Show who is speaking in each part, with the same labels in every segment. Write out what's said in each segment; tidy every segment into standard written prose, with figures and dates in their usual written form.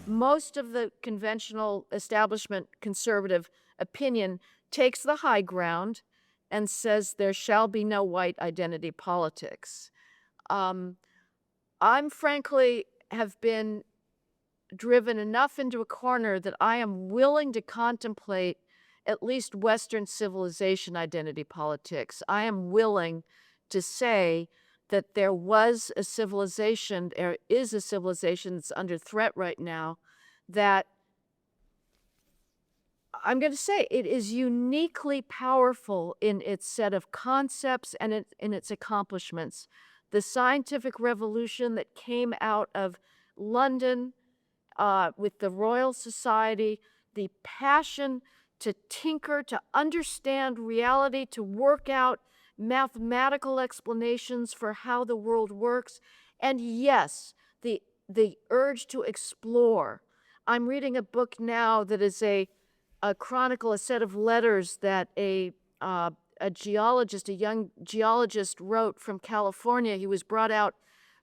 Speaker 1: most of the conventional establishment conservative opinion takes the high ground and says there shall be no white identity politics. Um, I'm frankly have been driven enough into a corner that I am willing to contemplate at least Western civilization identity politics. I am willing to say that there was a civilization, there is a civilization that's under threat right now that I'm going to say it is uniquely powerful in its set of concepts and in its accomplishments. The scientific revolution that came out of London with the Royal Society, the passion to tinker, to understand reality, to work out mathematical explanations for how the world works, and yes, the urge to explore. I'm reading a book now that is a chronicle, a set of letters that a geologist, a young geologist, wrote from California. He was brought out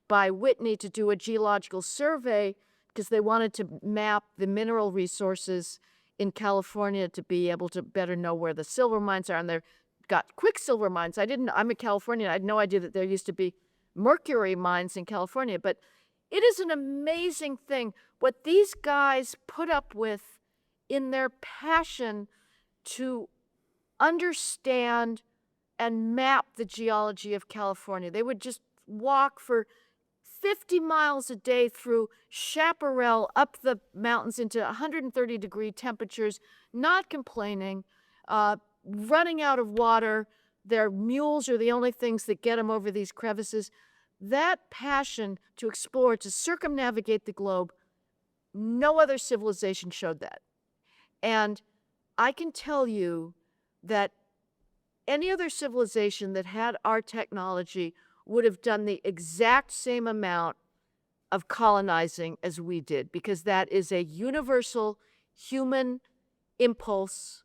Speaker 1: by Whitney to do a geological survey because they wanted to map the mineral resources in California to be able to better know where the silver mines are. And they've got quicksilver mines. I'm a Californian. I had no idea that there used to be mercury mines in California. But it is an amazing thing what these guys put up with in their passion to understand and map the geology of California. They would just walk for 50 miles a day through chaparral up the mountains into 130-degree temperatures, not complaining, running out of water. Their mules are the only things that get them over these crevices. That passion to explore, to circumnavigate the globe, no other civilization showed that. And I can tell you that any other civilization that had our technology would have done the exact same amount of colonizing as we did, because that is a universal human impulse.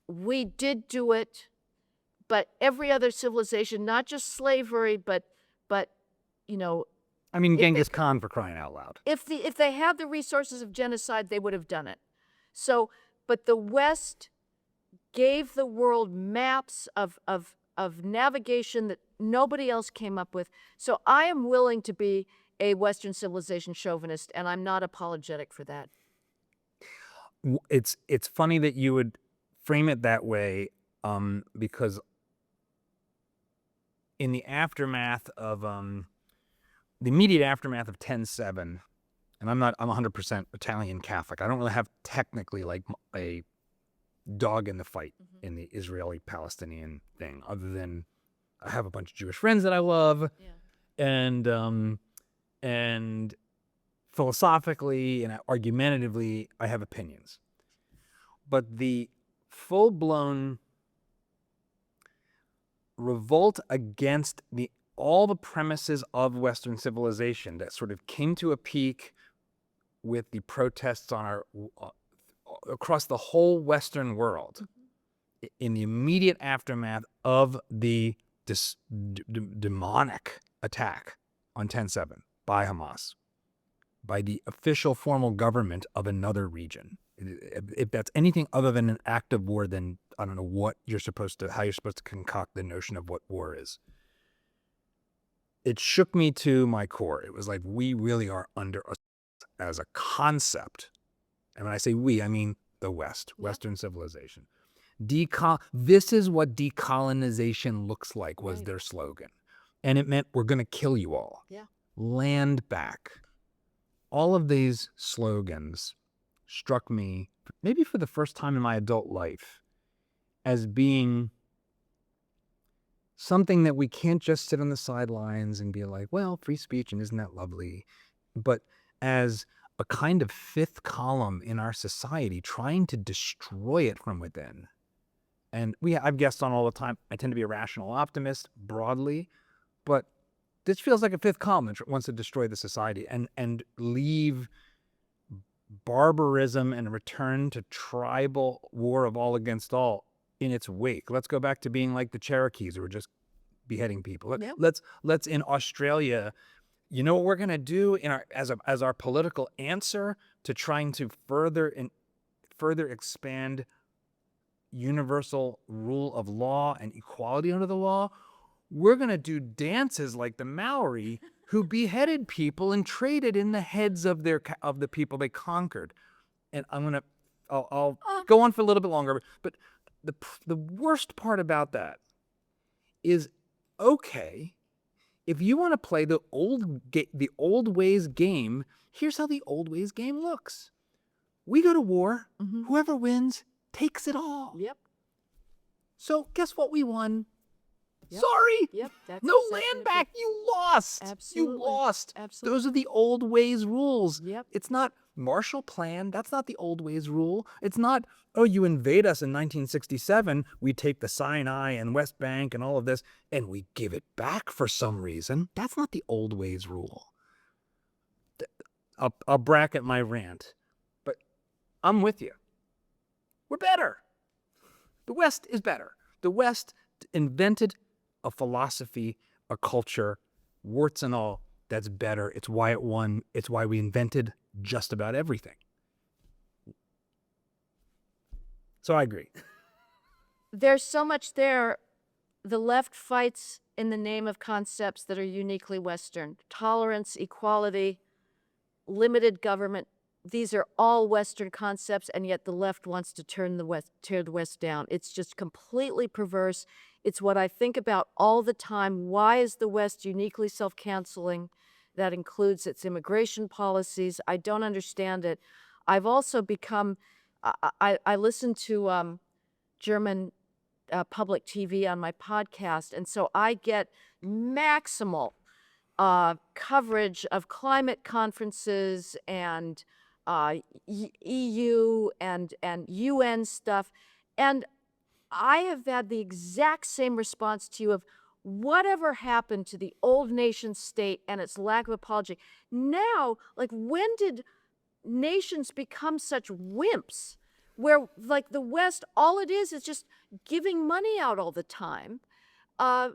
Speaker 1: We did do it, but every other civilization, not just slavery, but you know,
Speaker 2: I mean, Genghis Khan, for crying out loud.
Speaker 1: if they had the resources of genocide, they would have done it. So, but the West gave the world maps of navigation that nobody else came up with. So I am willing to be a Western civilization chauvinist, and I'm not apologetic for that.
Speaker 2: It's funny that you would frame it that way, because in the aftermath of the immediate aftermath of 10/7, and I'm 100% Italian Catholic. I don't really have technically like a dog in the fight in the Israeli-Palestinian thing, other than I have a bunch of Jewish friends that I love, and philosophically and argumentatively, I have opinions. But the full-blown revolt against all the premises of Western civilization that sort of came to a peak with the protests on across the whole Western world in the immediate aftermath of the demonic attack on 10/7 by Hamas, by the official formal government of another region. If that's anything other than an act of war, then I don't know how you're supposed to concoct the notion of what war is. It shook me to my core. It was like, we really are under as a concept. And when I say we, I mean the West, Western civilization. This is what decolonization looks like, was their slogan. And it meant, we're going to kill you all. Land back. All of these slogans struck me, maybe for the first time in my adult life, as being something that we can't just sit on the sidelines and be like, well, free speech, and isn't that lovely? But as a kind of fifth column in our society, trying to destroy it from within. And I've guessed on all the time, I tend to be a rational optimist broadly, but this feels like a fifth column that wants to destroy the society and leave barbarism and return to tribal war of all against all in its wake. Let's go back to being like the Cherokees who were just beheading people. Let's in Australia You know what we're going to do in our as our political answer to trying to further expand universal rule of law and equality under the law? We're going to do dances like the Maori who beheaded people and traded in the heads of the people they conquered. And I'll go on for a little bit longer, but the worst part about that is, okay, if you want to play the old ways game, here's how the old ways game looks. We go to war.
Speaker 1: Mhm.
Speaker 2: Whoever wins takes it all.
Speaker 1: Yep.
Speaker 2: So guess what we won?
Speaker 1: Yep.
Speaker 2: Sorry.
Speaker 1: Yep. That's
Speaker 2: No
Speaker 1: exactly
Speaker 2: land
Speaker 1: what
Speaker 2: back. You lost.
Speaker 1: Absolutely.
Speaker 2: You lost.
Speaker 1: Absolutely.
Speaker 2: Those are the old ways rules.
Speaker 1: Yep.
Speaker 2: It's not Marshall Plan. That's not the old ways rule. It's not, oh, you invade us in 1967. We take the Sinai and West Bank and all of this, and we give it back for some reason. That's not the old ways rule. I'll bracket my rant, but I'm with you. We're better. The West is better. The West invented a philosophy, a culture, warts and all, that's better. It's why it won. It's why we invented just about everything. So I agree.
Speaker 1: There's so much there. The left fights in the name of concepts that are uniquely Western. Tolerance, equality, limited government. These are all Western concepts, and yet the left wants to tear the West down. It's just completely perverse. It's what I think about all the time. Why is the West uniquely self-canceling? That includes its immigration policies. I don't understand it. I've also become, I listen to German public TV on my podcast, and so I get maximal coverage of climate conferences and EU and UN stuff. And I have had the exact same response to you of whatever happened to the old nation state and its lack of apology. Now, like, when did nations become such wimps where, like, the West, all it is just giving money out all the time? To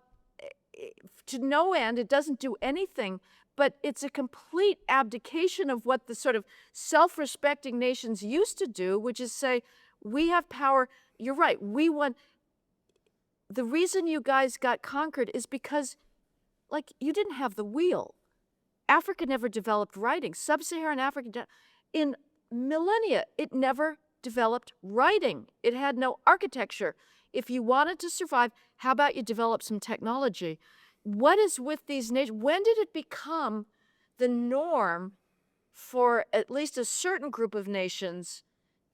Speaker 1: no end, it doesn't do anything, but it's a complete abdication of what the sort of self-respecting nations used to do, which is say, we have power. You're right, we won. The reason you guys got conquered is because, like, you didn't have the wheel. Africa never developed writing. Sub-Saharan Africa, in millennia, it never developed writing. It had no architecture. If you wanted to survive, how about you develop some technology? What is with these nations? When did it become the norm for at least a certain group of nations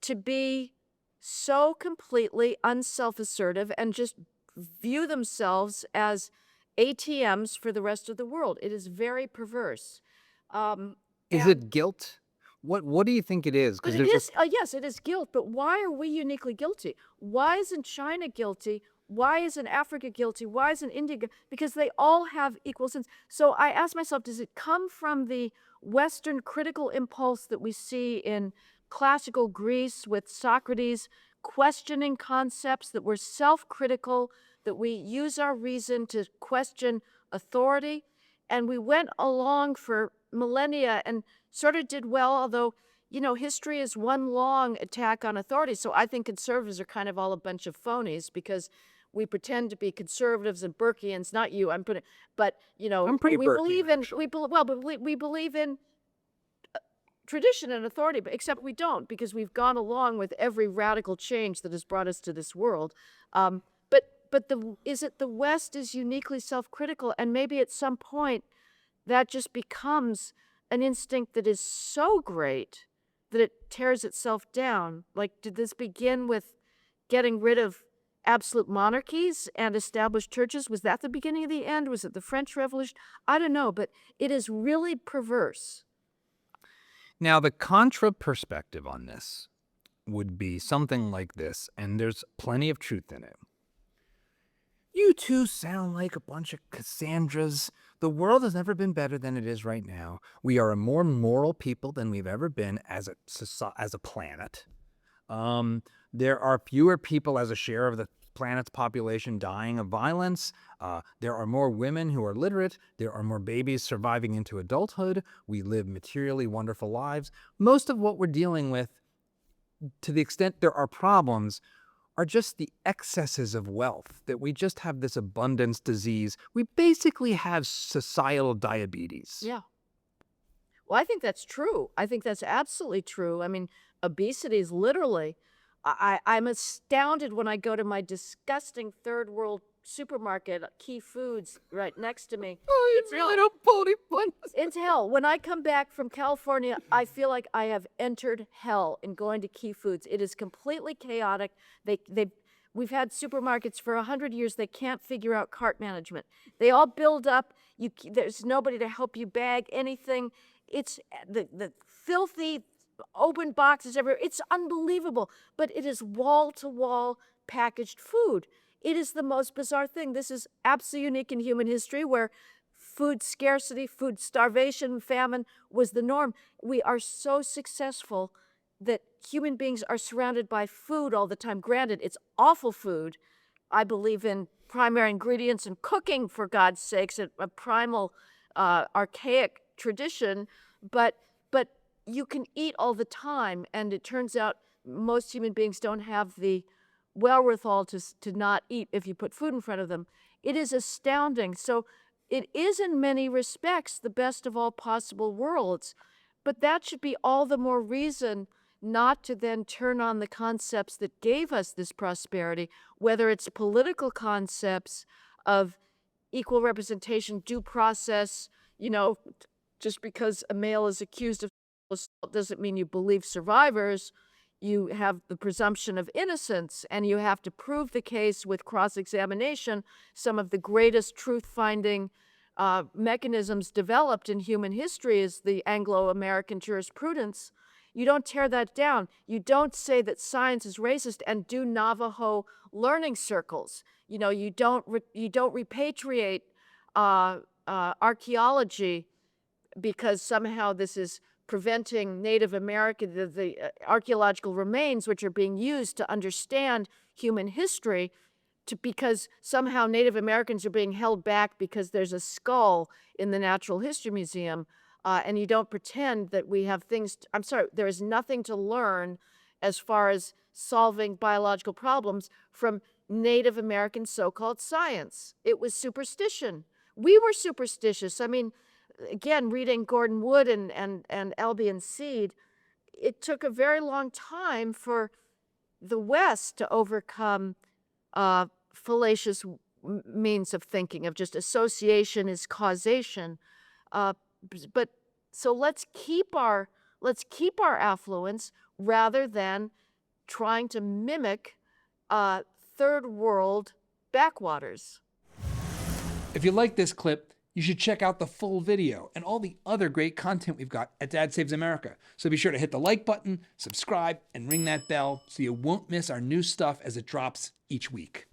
Speaker 1: to be so completely unself-assertive and just view themselves as ATMs for the rest of the world? It is very perverse.
Speaker 2: Is
Speaker 1: And-
Speaker 2: it guilt? What do you think it is?
Speaker 1: But it is, yes, it is guilt, but why are we uniquely guilty? Why isn't China guilty? Why isn't Africa guilty? Why isn't India guilty? Because they all have equal sins. So I ask myself, does it come from the Western critical impulse that we see in classical Greece with Socrates questioning concepts, that we're self-critical, that we use our reason to question authority? And we went along for millennia and sort of did well, although, you know, history is one long attack on authority. So I think conservatives are kind of all a bunch of phonies because we pretend to be conservatives and Burkeans. Not you, I'm putting, but, you know,
Speaker 2: I'm pretty
Speaker 1: we
Speaker 2: Burkean,
Speaker 1: believe in,
Speaker 2: actually.
Speaker 1: we believe in tradition and authority, but except we don't, because we've gone along with every radical change that has brought us to this world. But is it the West is uniquely self-critical, and maybe at some point that just becomes an instinct that is so great that it tears itself down? Like, did this begin with getting rid of absolute monarchies and established churches? Was that the beginning of the end? Was it the French Revolution? I don't know, but it is really perverse.
Speaker 2: Now, the contra perspective on this would be something like this, and there's plenty of truth in it. You two sound like a bunch of Cassandras. The world has never been better than it is right now. We are a more moral people than we've ever been as a planet. There are fewer people as a share of the planet's population dying of violence. There are more women who are literate. There are more babies surviving into adulthood. We live materially wonderful lives. Most of what we're dealing with, to the extent there are problems, are just the excesses of wealth, that we just have this abundance disease. We basically have societal diabetes.
Speaker 1: Yeah. Well, I think that's true. I think that's absolutely true. I mean, obesity is literally, I'm astounded when I go to my disgusting third world supermarket, Key Foods, right next to me.
Speaker 2: Oh, it's really no pony fun.
Speaker 1: It's hell. When I come back from California, I feel like I have entered hell in going to Key Foods. It is completely chaotic. We've had supermarkets for 100 years. They can't figure out cart management. They all build up. There's nobody to help you bag anything. It's the filthy open boxes everywhere. It's unbelievable. But it is wall-to-wall packaged food. It is the most bizarre thing. This is absolutely unique in human history, where food scarcity, food starvation, famine was the norm. We are so successful that human beings are surrounded by food all the time. Granted, it's awful food. I believe in primary ingredients and cooking, for God's sakes, a primal, archaic tradition, but you can eat all the time, and it turns out most human beings don't have the wherewithal to not eat if you put food in front of them. It is astounding. So it is in many respects the best of all possible worlds, but that should be all the more reason not to then turn on the concepts that gave us this prosperity, whether it's political concepts of equal representation, due process. Just because a male is accused of assault doesn't mean you believe survivors. You have the presumption of innocence, and you have to prove the case with cross-examination. Some of the greatest truth-finding mechanisms developed in human history is the Anglo-American jurisprudence. You don't tear that down. You don't say that science is racist and do Navajo learning circles. You don't repatriate archaeology because somehow this is preventing Native American, the archaeological remains which are being used to understand human history, because somehow Native Americans are being held back because there's a skull in the Natural History Museum, and you don't pretend that we have things. I'm sorry, there is nothing to learn as far as solving biological problems from Native American so-called science. It was superstition. We were superstitious. I mean, again, reading Gordon Wood and Albion Seed, it took a very long time for the West to overcome fallacious means of thinking, of just association is causation. But so let's keep our affluence rather than trying to mimic third world backwaters.
Speaker 3: If you like this clip, you should check out the full video and all the other great content we've got at Dad Saves America. So be sure to hit the like button, subscribe, and ring that bell so you won't miss our new stuff as it drops each week.